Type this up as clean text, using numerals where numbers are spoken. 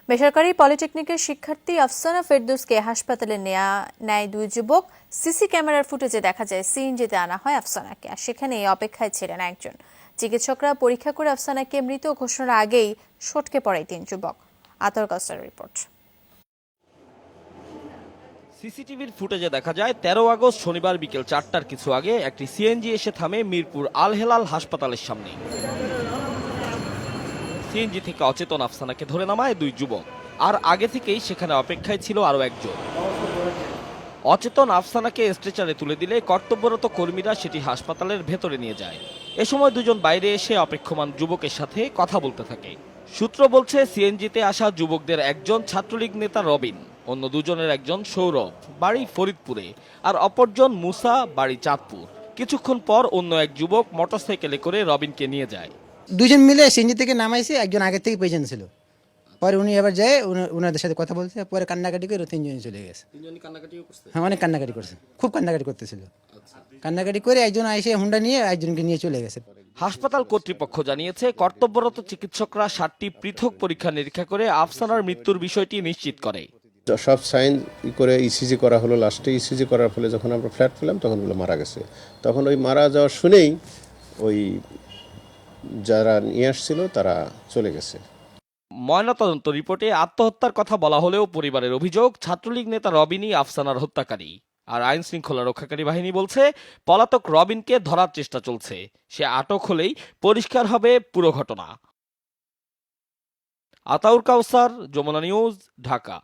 বেসরকারি পলিটেকনিকের শিক্ষার্থী আফসানা ফেরদৌসকে হাসপাতালে নেয় দুই যুবক। সিসি ক্যামেরার ফুটেজে দেখা যায় সিএনজিতে আনা হয় আফসানাকে, আর সেখানে অপেক্ষায় ছিলেন একজন। চিকিৎসকরা পরীক্ষা করে আফসানাকে মৃত ঘোষণার আগেই সটকে পড়ে তিন যুবক। আতর কাউসার রিপোর্ট। সিসিটিভির ফুটেজে দেখা যায় 13 আগস্ট শনিবার বিকেল 4টার কিছু আগে একটি সিএনজি এসে থামে মিরপুর আল হেলাল হাসপাতালের সামনে। সিএনজি থেকে অচেতন আফসানাকে ধরে নামায় দুই যুবক, আর আগে থেকেই সেখানে অপেক্ষায় ছিল আরও একজন। অচেতন আফসানাকে স্ট্রেচারে তুলে দিলে কর্তব্যরত কর্মীরা সেটি হাসপাতালের ভেতরে নিয়ে যায়। এ সময় দুজন বাইরে এসে অপেক্ষমান যুবকের সাথে কথা বলতে থাকে। সূত্র বলছে, সিএনজিতে আসা যুবকদের একজন ছাত্রলীগ নেতা রবিন, অন্য দুজনের একজন সৌরভ, বাড়ি ফরিদপুরে, আর অপরজন মুসা, বাড়ি চাঁদপুর। কিছুক্ষণ পর অন্য এক যুবক মোটরসাইকেলে করে রবিনকে নিয়ে যায়। দুজন মিলে সিএনজি থেকে নামাইছে, একজন আগে থেকে পেশেন্ট ছিল। পরে উনি এবার যায় ওনাদের সাথে কথা বলছে, পরে কান্নাকাটি করে তিনজনই চলে গেছে। হ্যাঁ, অনেক কান্নাকাটি করছে, খুব কান্নাকাটি করতেছিল। কান্নাকাটি করে একজন আইসে হুন্ডা নিয়ে একজনকে নিয়ে চলে গেছে। হাসপাতাল কর্তৃপক্ষ জানিয়েছে, কর্তব্যরত চিকিৎসকরা 7টি পৃথক পরীক্ষা নিরীক্ষা করে আফসানার মৃত্যুর বিষয়টি নিশ্চিত করে। সব সাইন করে ইসিজি করা হলো। লাস্টে ইসিজি করার ফলে যখন আমরা ফ্ল্যাট পেলাম তখন ওগুলো মারা গেছে। তখন ওই মারা যাওয়া শুনেই ওই যারা নিয়ে আসছিল তারা চলে গেছে। ময়নাতদন্ত রিপোর্টে আত্মহত্যার কথা বলা হলেও পরিবারের অভিযোগ, ছাত্রলীগ নেতা রবিনই আফসানার হত্যাকারী। আর আইন শৃঙ্খলা রক্ষাকারী বাহিনী বলছে, পলাতক রবিনকে ধরার চেষ্টা চলছে। সে আটক হলেই পরিষ্কার হবে পুরো ঘটনা। আতাউর কাউসার, যমুনা নিউজ, ঢাকা।